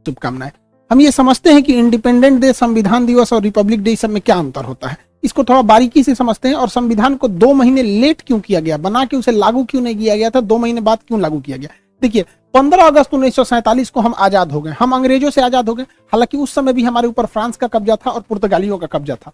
शुभकामनाएं। हम ये समझते हैं कि इंडिपेंडेंट डे, संविधान दिवस और रिपब्लिक डे सब में क्या अंतर होता है, इसको थोड़ा बारीकी से समझते हैं। और संविधान को 2 महीने लेट क्यों किया गया, बना के उसे लागू क्यों नहीं किया गया था, 2 महीने बाद क्यों लागू किया गया। देखिए 15 अगस्त 1947 को हम आजाद हो गए, हम अंग्रेजों से आजाद हो गए। हालांकि उस समय भी हमारे ऊपर फ्रांस का कब्जा था और पुर्तगालियों का कब्जा था।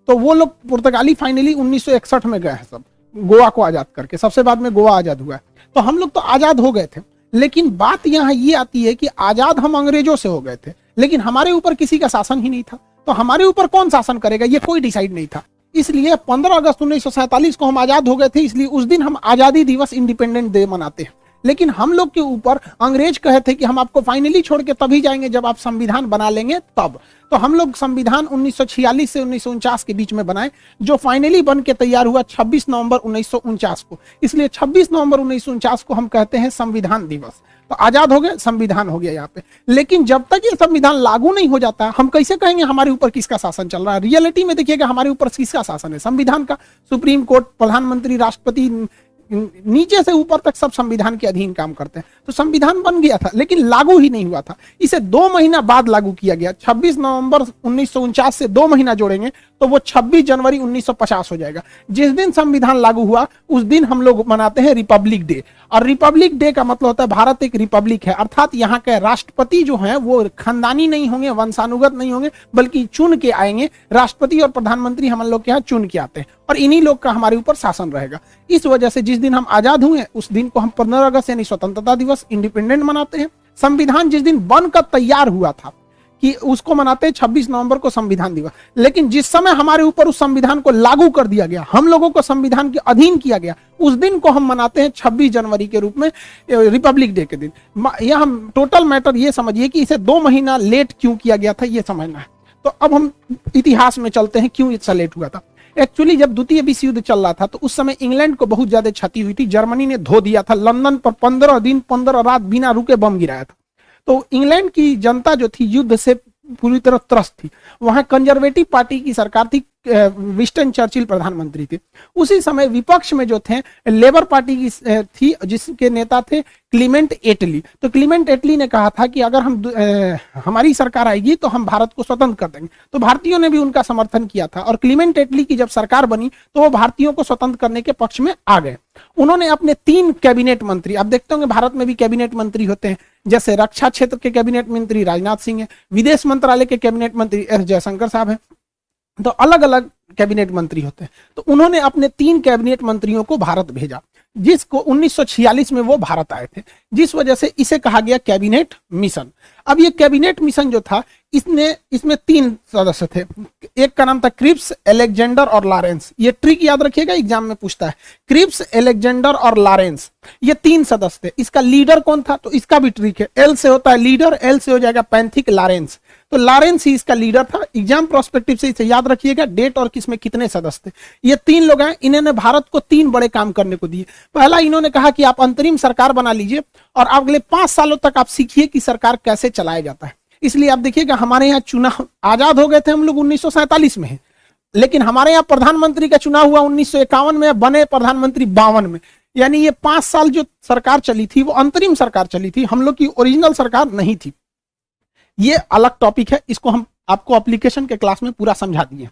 तो वो लोग पुर्तगाली फाइनली 1961 में गए हैं सब, गोवा को आजाद करके, सबसे बाद में गोवा आजाद हुआ है। तो हम लोग तो आजाद हो गए थे, लेकिन बात यहाँ ये आती है कि आजाद हम अंग्रेजों से हो गए थे, लेकिन हमारे ऊपर किसी का शासन ही नहीं था। तो हमारे ऊपर कौन शासन करेगा, ये कोई डिसाइड नहीं था। इसलिए 15 अगस्त 1947 को हम आजाद हो गए थे, इसलिए उस दिन हम आजादी दिवस, इंडिपेंडेंट डे मनाते हैं। लेकिन हम लोग के ऊपर अंग्रेज कहे थे कि हम आपको फाइनली छोड़ के तभी जाएंगे जब आप संविधान बना लेंगे तब। तो हम लोग संविधान 1946 से 1949 के बीच में बनाए, जो फाइनली बन के तैयार हुआ 26 नवंबर 1949 को। इसलिए 26 नवंबर 1949 को हम कहते हैं संविधान दिवस। तो आजाद हो गए, संविधान हो गया यहाँ पे। लेकिन जब तक ये संविधान लागू नहीं हो जाता, हम कैसे कहेंगे हमारे ऊपर किसका शासन चल रहा है। रियलिटी में देखिएगा हमारे ऊपर किसका शासन है, संविधान का। सुप्रीम कोर्ट, प्रधानमंत्री, राष्ट्रपति, नीचे से ऊपर तक सब संविधान के अधीन काम करते हैं। तो संविधान बन गया था लेकिन लागू ही नहीं हुआ था। इसे 2 महीना बाद लागू किया गया। 26 नवंबर 1949 से 2 महीना जोड़ेंगे तो वो 26 जनवरी 1950 हो जाएगा। जिस दिन संविधान लागू हुआ उस दिन हम लोग मनाते हैं रिपब्लिक डे। और रिपब्लिक डे का मतलब होता है भारत एक रिपब्लिक है, अर्थात यहाँ के राष्ट्रपति जो हैं वो खानदानी नहीं होंगे, वंशानुगत नहीं होंगे, बल्कि चुन के आएंगे। राष्ट्रपति और प्रधानमंत्री हम लोग के यहाँ चुन के आते हैं और इन्हीं लोग का हमारे ऊपर शासन रहेगा। इस वजह से जिस दिन हम आजाद हुए उस दिन को हम 15 अगस्त यानी स्वतंत्रता दिवस, इंडिपेंडेंट मनाते हैं। संविधान जिस दिन बनकर तैयार हुआ था कि उसको मनाते हैं 26 नवंबर को संविधान दिवस। लेकिन जिस समय हमारे ऊपर उस संविधान को लागू कर दिया गया, हम लोगों को संविधान के अधीन किया गया, उस दिन को हम मनाते हैं 26 जनवरी के रूप में, रिपब्लिक डे के दिन। यह हम टोटल मैटर ये समझिए कि इसे 2 महीना लेट क्यों किया गया था, ये समझना है। तो अब हम इतिहास में चलते हैं, क्यों इतना लेट हुआ था। एक्चुअली जब द्वितीय विश्व युद्ध चल रहा था तो उस समय इंग्लैंड को बहुत ज्यादा क्षति हुई थी। जर्मनी ने धो दिया था, लंदन पर 15 दिन 15 रात बिना रुके बम गिराया था। तो इंग्लैंड की जनता जो थी युद्ध से पूरी तरह त्रस्त थी। वहां कंजर्वेटिव पार्टी की सरकार थी, विंस्टन चर्चिल प्रधानमंत्री थे। उसी समय विपक्ष में जो थे लेबर पार्टी की थी, जिसके नेता थे क्लीमेंट एटली। तो क्लीमेंट एटली ने कहा था कि अगर हमारी सरकार आएगी तो हम भारत को स्वतंत्र कर देंगे। तो भारतीयों ने भी उनका समर्थन किया था और क्लीमेंट एटली की जब सरकार बनी तो वो भारतीयों को स्वतंत्र करने के पक्ष में आ गए। उन्होंने अपने 3 कैबिनेट मंत्री, आप देखते होंगे भारत में भी कैबिनेट मंत्री होते हैं, जैसे रक्षा क्षेत्र के कैबिनेट मंत्री राजनाथ सिंह है, विदेश मंत्रालय के कैबिनेट मंत्री एस जयशंकर साहब हैं। तो अलग अलग कैबिनेट मंत्री होते हैं। तो उन्होंने अपने 3 कैबिनेट मंत्रियों को भारत भेजा, जिसको 1946 में वो भारत आए थे, जिस वजह से इसे कहा गया कैबिनेट मिशन। अब ये कैबिनेट मिशन जो था इसमें 3 सदस्य थे। एक का नाम था क्रिप्स, अलेक्जेंडर और लॉरेंस। ये ट्रिक याद रखिएगा, एग्जाम में पूछता है। क्रिप्स, अलेक्जेंडर और लॉरेंस, ये 3 सदस्य थे। इसका लीडर कौन था, तो इसका भी ट्रिक है। एल से होता है लीडर, एल से हो जाएगा पैंथिक, लॉरेंस। तो लॉरेंस ही इसका लीडर था। एग्जाम प्रोस्पेक्टिव से इसे याद रखिएगा, डेट और किसमें कितने सदस्य थे। ये 3 लोग हैं, इन्होंने भारत को 3 बड़े काम करने को दिए। पहला, इन्होंने कहा कि आप अंतरिम सरकार बना लीजिए और अगले 5 सालों तक आप सीखिए कि सरकार कैसे चलाया जाता है। इसलिए आप देखिएगा हमारे यहाँ चुनाव, आजाद हो गए थे हम लोग 1947 में है, लेकिन हमारे यहाँ प्रधानमंत्री का चुनाव हुआ 1951 में, बने प्रधानमंत्री 52 में। यानी ये 5 साल जो सरकार चली थी वो अंतरिम सरकार चली थी, हम लोग की ओरिजिनल सरकार नहीं थी। ये अलग टॉपिक है, इसको हम आपको एप्लीकेशन के क्लास में पूरा समझा दिए।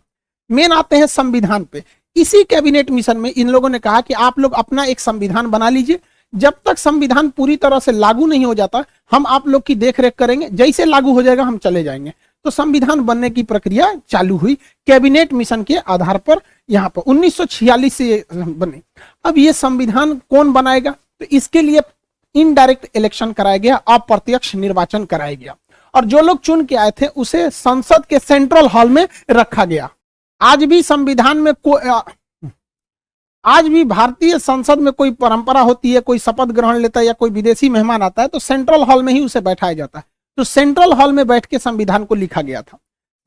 मेन आते हैं संविधान पे। इसी कैबिनेट मिशन में इन लोगों ने कहा कि आप लोग अपना एक संविधान बना लीजिए, जब तक संविधान पूरी तरह से लागू नहीं हो जाता हम आप लोग की देखरेख करेंगे, जैसे लागू हो जाएगा हम चले जाएंगे। तो संविधान बनने की प्रक्रिया चालू हुई कैबिनेट मिशन के आधार पर। यहाँ पर 1946 से बने। अब ये संविधान कौन बनाएगा, तो इसके लिए इनडायरेक्ट इलेक्शन कराया गया, अप्रत्यक्ष निर्वाचन कराया गया और जो लोग चुन के आए थे उसे संसद के सेंट्रल हॉल में रखा गया। आज भी संविधान में आज भी भारतीय संसद में कोई परंपरा होती है, कोई शपथ ग्रहण लेता है या कोई विदेशी मेहमान आता है तो सेंट्रल हॉल में ही उसे बैठाया जाता है। तो सेंट्रल हॉल में बैठ के संविधान को लिखा गया था।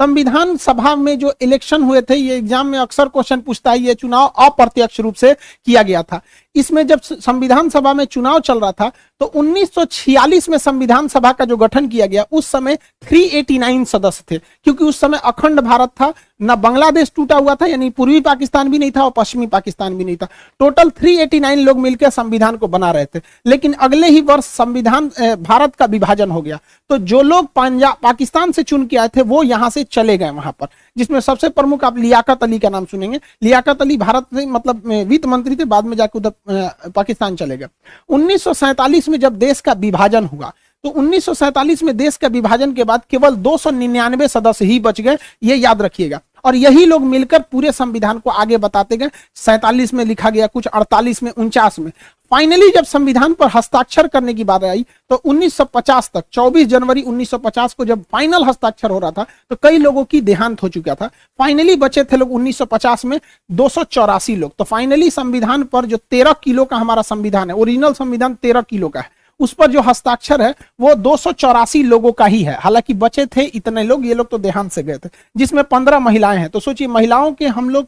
संविधान सभा में जो इलेक्शन हुए थे, ये एग्जाम में अक्सर क्वेश्चन पूछता है, ये चुनाव अप्रत्यक्ष रूप से किया गया था। इसमें जब संविधान सभा में चुनाव चल रहा था तो 1946 में संविधान सभा का जो गठन किया गया, उस समय 389 सदस्य थे, क्योंकि उस समय अखंड भारत था, ना बांग्लादेश टूटा हुआ था, यानी पूर्वी पाकिस्तान भी नहीं था और पश्चिमी पाकिस्तान भी नहीं था। टोटल 389 लोग मिलकर संविधान को बना रहे थे। लेकिन अगले ही वर्ष संविधान भारत का विभाजन हो गया, तो जो लोग पंजाब पाकिस्तान से चुन के आए थे वो यहां से चले गए वहां पर, जिसमें सबसे प्रमुख आप लियाकत अली का नाम सुनेंगे। लियाकत अली भारत से मतलब वित्त मंत्री थे, बाद में जाकर उधर पाकिस्तान चले गए। 1947 में जब देश का विभाजन हुआ तो 1947 में देश का विभाजन के बाद केवल 299 सदस्य ही बच गए, ये याद रखिएगा। और यही लोग मिलकर पूरे संविधान को आगे बताते गए। 47 में लिखा गया, कुछ 48 में, 49 में। फाइनली जब संविधान पर हस्ताक्षर करने की बात आई तो 1950 तक, 24 जनवरी 1950 को जब फाइनल हस्ताक्षर हो रहा था तो कई लोगों की देहांत हो चुका था। फाइनली बचे थे लोग 1950 में 284 लोग। तो फाइनली संविधान पर जो 13 किलो का हमारा संविधान है, ओरिजिनल संविधान 13 किलो का है, उस पर जो हस्ताक्षर है वो 284 लोगों का ही है। हालांकि बचे थे इतने लोग, ये लोग तो देहांत से गए थे, जिसमें 15 महिलाएं हैं। तो सोचिए, महिलाओं के हम लोग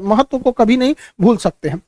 महत्व को कभी नहीं भूल सकते हैं।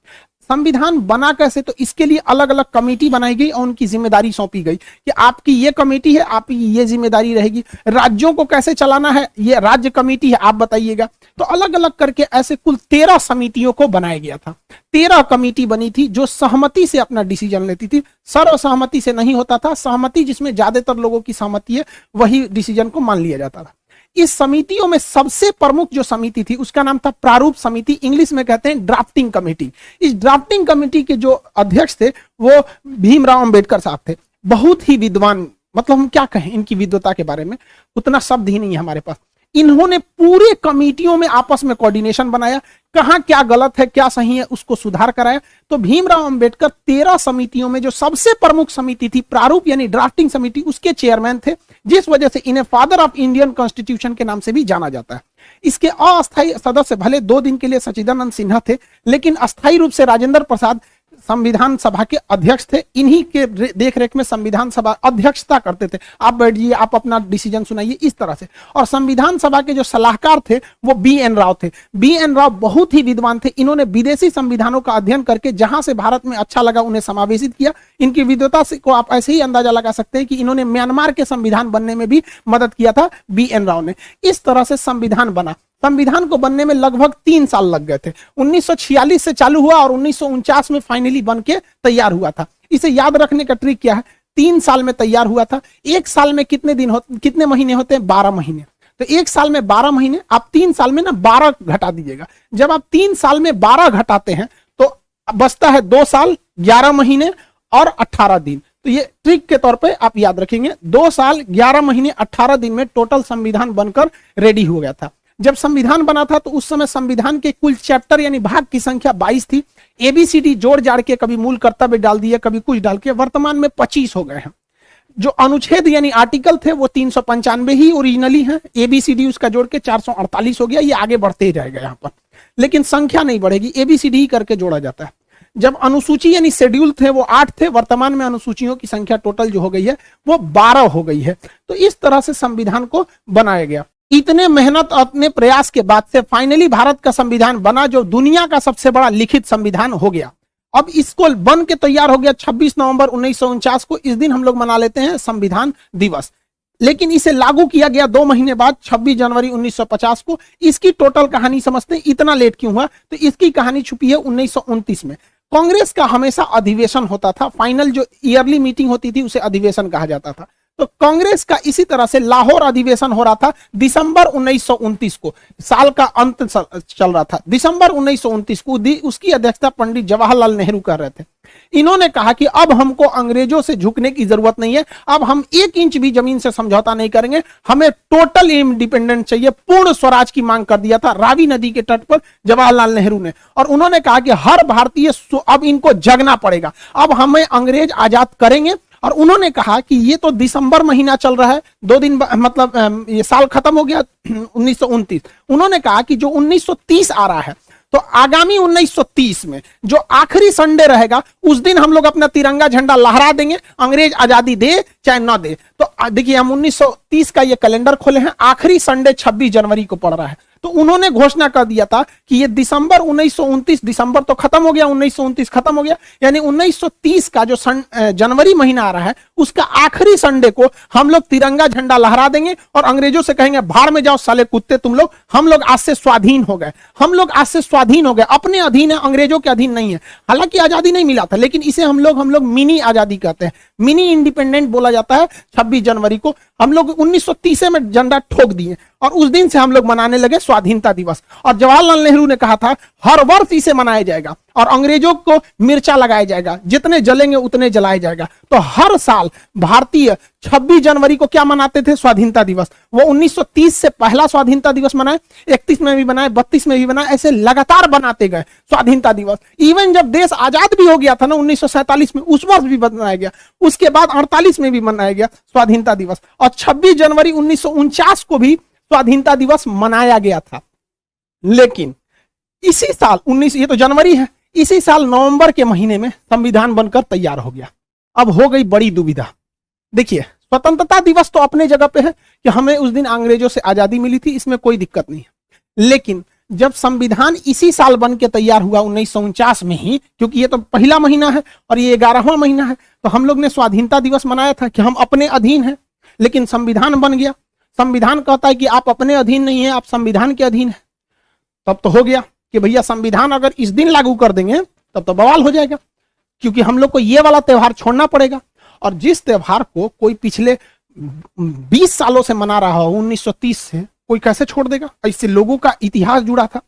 संविधान बना कैसे, तो इसके लिए अलग अलग कमेटी बनाई गई और उनकी जिम्मेदारी सौंपी गई कि आपकी ये कमेटी है, आपकी ये जिम्मेदारी रहेगी। राज्यों को कैसे चलाना है, ये राज्य कमेटी है, आप बताइएगा। तो अलग अलग करके ऐसे कुल 13 समितियों को बनाया गया था। 13 कमेटी बनी थी जो सहमति से अपना डिसीजन लेती थी, सर्वसहमति से नहीं होता था। सहमति जिसमें ज्यादातर लोगों की सहमति है, वही डिसीजन को मान लिया जाता था। इस समितियों में सबसे प्रमुख जो समिति थी उसका नाम था प्रारूप समिति, इंग्लिश में कहते हैं ड्राफ्टिंग कमेटी। इस ड्राफ्टिंग कमेटी के जो अध्यक्ष थे वो भीमराव अंबेडकर साहब थे। बहुत ही विद्वान, मतलब हम क्या कहें इनकी विद्वता के बारे में, उतना शब्द ही नहीं है हमारे पास। इन्होंने पूरे कमेटियों में आपस में कोऑर्डिनेशन बनाया, कहां क्या गलत है क्या सही है उसको सुधार कराया। तो भीमराव अंबेडकर 13 समितियों में जो सबसे प्रमुख समिति थी प्रारूप यानी ड्राफ्टिंग समिति, उसके चेयरमैन थे, जिस वजह से इन्हें फादर ऑफ इंडियन कॉन्स्टिट्यूशन के नाम से भी जाना जाता है। इसके अस्थायी सदस्य भले 2 दिन के लिए सचिदानंद सिन्हा थे, लेकिन अस्थायी रूप से राजेंद्र प्रसाद संविधान सभा के अध्यक्ष थे। इन्हीं के देखरेख में संविधान सभा अध्यक्षता करते थे। आप बैठिए, आप अपना डिसीजन सुनाइए, इस तरह से। और संविधान सभा के जो सलाहकार थे वो बी.एन. राव थे। बी.एन. राव बहुत ही विद्वान थे। इन्होंने विदेशी संविधानों का अध्ययन करके जहां से भारत में अच्छा लगा उन्हें समावेशित किया। इनकी विद्वता से को आप ऐसे ही अंदाजा लगा सकते हैं कि इन्होंने म्यांमार के संविधान बनने में भी मदद किया था बी.एन. राव ने। इस तरह से संविधान बना। संविधान को बनने में लगभग 3 साल लग गए थे। 1946 से चालू हुआ और 1949 में फाइनली बन के तैयार हुआ था। इसे याद रखने का ट्रिक क्या है, 3 साल में तैयार हुआ था। 1 साल में कितने महीने होते हैं, 12 महीने। तो 1 साल में 12 महीने, आप 3 साल में ना 12 घटा दीजिएगा। जब आप 3 साल में 12 घटाते हैं तो बचता है 2 साल 11 महीने और 18 दिन। तो ये ट्रिक के तौर पे आप याद रखेंगे। 2 साल 11 महीने 18 दिन में टोटल संविधान बनकर रेडी हो गया था। जब संविधान बना था तो उस समय संविधान के कुल चैप्टर यानी भाग की संख्या 22 थी। ABCD जोड़ जाड़ के कभी मूल कर्तव्य डाल दिए, कभी कुछ डाल के वर्तमान में 25 हो गए हैं। जो अनुच्छेद यानी आर्टिकल थे वो 395 ही ओरिजिनली हैं। ABCD उसका जोड़ के 448 हो गया। ये आगे बढ़ते ही जाएगा यहाँ पर, लेकिन संख्या नहीं बढ़ेगी, ABCD ही करके जोड़ा जाता है। जब अनुसूची यानी शेड्यूल थे वो 8 थे। वर्तमान में अनुसूचियों की संख्या टोटल जो हो गई है वो 12 हो गई है। तो इस तरह से संविधान को बनाया गया। इतने मेहनत और इतने प्रयास के बाद से फाइनली भारत का संविधान बना, जो दुनिया का सबसे बड़ा लिखित संविधान हो गया। अब इसको बन के तैयार हो गया 26 नवंबर 1949 को। इस दिन हम लोग मना लेते हैं संविधान दिवस। लेकिन इसे लागू किया गया 2 महीने बाद 26 जनवरी 1950 को। इसकी टोटल कहानी समझते हैं, इतना लेट क्यों हुआ, तो इसकी कहानी छुपी है 1929 में। कांग्रेस का हमेशा अधिवेशन होता था। फाइनल जो ईयरली मीटिंग होती थी उसे अधिवेशन कहा जाता था। तो कांग्रेस का इसी तरह से लाहौर अधिवेशन हो रहा था दिसंबर 1929 को। साल का अंत चल रहा था। दिसंबर 1929 को उसकी अध्यक्षता पंडित जवाहरलाल नेहरू कर रहे थे। इन्होंने कहा कि अब हमको अंग्रेजों से झुकने की जरूरत नहीं है, अब हम 1 इंच भी जमीन से समझौता नहीं करेंगे, हमें टोटल इंडिपेंडेंट चाहिए। पूर्ण स्वराज की मांग कर दिया था रावी नदी के तट पर जवाहरलाल नेहरू ने। और उन्होंने कहा कि हर भारतीय अब इनको जगना पड़ेगा, अब हमें अंग्रेज आजाद करेंगे। और उन्होंने कहा कि ये तो दिसंबर महीना चल रहा है, 2 दिन मतलब ये साल खत्म हो गया 1929। उन्होंने कहा कि जो 1930 आ रहा है तो आगामी 1930 में जो आखिरी संडे रहेगा उस दिन हम लोग अपना तिरंगा झंडा लहरा देंगे, अंग्रेज आजादी दे चाहे ना दे। तो देखिए हम 1930 का ये कैलेंडर खोले हैं, आखिरी संडे 26 जनवरी को पड़ रहा है। तो उन्होंने घोषणा कर दिया था कि ये दिसंबर 1929, दिसंबर तो खत्म हो गया, 1929 खत्म हो गया, यानी 1930 का जो जनवरी महीना आ रहा है उसका आखिरी संडे को हम लोग तिरंगा झंडा लहरा देंगे और अंग्रेजों से कहेंगे भाड़ में जाओ साले कुत्ते तुम लोग, हम लोग आज से स्वाधीन हो गए, हम लोग आज से स्वाधीन हो गए, अपने अधीन है, अंग्रेजों के अधीन नहीं है। हालांकि आजादी नहीं मिला था, लेकिन इसे हम लोग मिनी आजादी कहते हैं, मिनी इंडिपेंडेंट बोला जाता है। 26 जनवरी को हम लोग 1930 में झंडा ठोक दिए और उस दिन से हम लोग मनाने लगे स्वाधीनता दिवस। और जवाहरलाल नेहरू ने कहा था हर वर्ष इसे मनाया जाएगा और अंग्रेजों को मिर्चा लगाया जाएगा, जितने जलेंगे उतने जलाया जाएगा। तो हर साल भारतीय 26 जनवरी को क्या मनाते थे? स्वाधीनता दिवस। वो 1930 से पहला स्वाधीनता दिवस मनाए, 31 में भी बनाए, 32 में भी बनाए, ऐसे लगातार बनाते गए स्वाधीनता दिवस। इवन जब देश आजाद भी हो गया था ना 1947 में, उस वर्ष भी बनाया गया, उसके बाद 48 में भी मनाया गया स्वाधीनता दिवस, और 26 जनवरी 1949 को भी स्वाधीनता दिवस मनाया गया था। लेकिन इसी साल 19, ये तो जनवरी है, इसी साल नवंबर के महीने में संविधान बनकर तैयार हो गया। अब हो गई बड़ी दुविधा। देखिए, स्वतंत्रता दिवस तो अपने जगह पे है कि हमें उस दिन अंग्रेजों से आजादी मिली थी, इसमें कोई दिक्कत नहीं है। लेकिन जब संविधान इसी साल बन के तैयार हुआ 1949 में ही, क्योंकि ये तो पहला महीना है और ये 11वां महीना है, तो हम लोग ने स्वाधीनता दिवस मनाया था कि हम अपने अधीन हैं। लेकिन संविधान बन गया, संविधान कहता है कि आप अपने अधीन नहीं है, आप संविधान के अधीन है। तब तो हो गया कि भैया संविधान अगर इस दिन लागू कर देंगे तब तो बवाल हो जाएगा, क्योंकि हम लोग को ये वाला त्योहार छोड़ना पड़ेगा। और जिस त्योहार को कोई पिछले 20 सालों से मना रहा हो 1930 से, कोई कैसे छोड़ देगा? इससे लोगों का इतिहास जुड़ा था।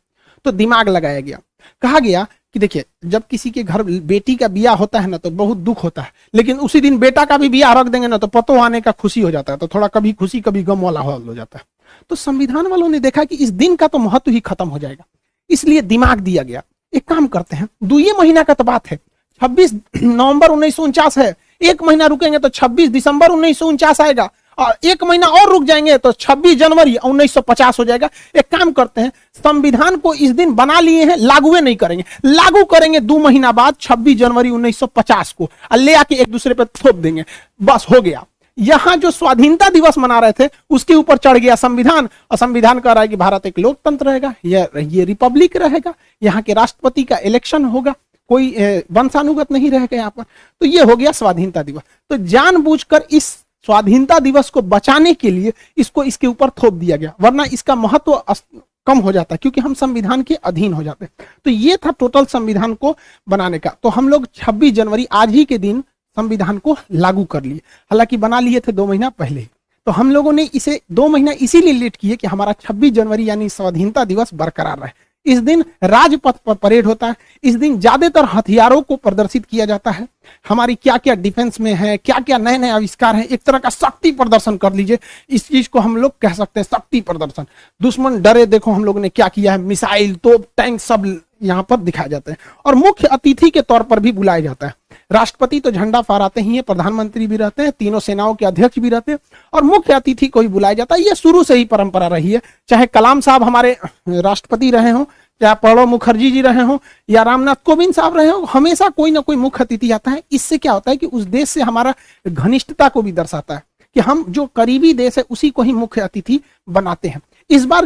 तो दिमाग लगाया गया, कहा गया कि देखिए, जब किसी के घर बेटी का बियाह होता है ना तो बहुत दुख होता है, लेकिन उसी दिन बेटा का भी बियाह रख देंगे ना तो पतो आने का खुशी हो जाता है। तो थोड़ा कभी खुशी कभी गम वाला हो जाता है। तो संविधान वालों ने देखा कि इस दिन का तो महत्व ही खत्म हो जाएगा, इसलिए दिमाग दिया गया, एक काम करते हैं, 2 महीना का तो बात है, 26 नवंबर 1949 है, एक महीना रुकेंगे तो 26 दिसंबर 1949 आएगा, और एक महीना और रुक जाएंगे तो 26 जनवरी 1950 हो जाएगा। एक काम करते हैं, संविधान को इस दिन बना लिए हैं, लागू नहीं करेंगे, लागू करेंगे 2 महीना बाद 26 जनवरी 1950 को, और ले आके एक दूसरे पे थोप देंगे, बस हो गया। यहां जो स्वाधीनता दिवस मना रहे थे उसके ऊपर चढ़ गया संविधान, और संविधान कह रहा है कि भारत एक लोकतंत्र रहेगा, ये रिपब्लिक रहेगा, यहाँ के राष्ट्रपति का इलेक्शन होगा, कोई वंशानुगत नहीं रहेगा यहाँ पर। तो ये हो गया स्वाधीनता दिवस। तो जानबूझकर इस स्वाधीनता दिवस को बचाने के लिए इसको इसके ऊपर थोप दिया गया, वरना इसका महत्व कम हो जाता है, क्योंकि हम संविधान के अधीन हो जाते। तो ये था टोटल संविधान को बनाने का। तो हम लोग 26 जनवरी आज ही के दिन संविधान को लागू कर लिए, हालांकि बना लिए थे 2 महीना पहले। तो हम लोगों ने इसे 2 महीना इसीलिए लेट किए कि हमारा 26 जनवरी यानी स्वाधीनता दिवस बरकरार रहे। इस दिन राजपथ पर परेड होता है, इस दिन ज्यादातर हथियारों को प्रदर्शित किया जाता है, हमारी क्या क्या डिफेंस में है, क्या क्या नए नए आविष्कार हैं, एक तरह का शक्ति प्रदर्शन कर लीजिए, इस चीज को हम लोग कह सकते हैं शक्ति प्रदर्शन। दुश्मन डरे, देखो हम लोगों ने क्या किया है, मिसाइल, तोप, टैंक सब यहाँ पर दिखाए जाते हैं। और मुख्य अतिथि के तौर पर भी बुलाया जाता है। राष्ट्रपति तो झंडा फहराते ही है, प्रधानमंत्री भी रहते हैं, तीनों सेनाओं के अध्यक्ष भी रहते हैं, और मुख्य अतिथि को ही बुलाया जाता है। ये शुरू से ही परंपरा रही है, चाहे कलाम साहब हमारे राष्ट्रपति रहे हों, चाहे प्रणब मुखर्जी जी रहे हों, या रामनाथ कोविंद साहब रहे हों, हमेशा कोई ना कोई मुख्य अतिथि आता है। इससे क्या होता है कि उस देश से हमारा घनिष्ठता को भी दर्शाता है कि हम जो करीबी देश है उसी को ही मुख्य अतिथि बनाते हैं। इस बार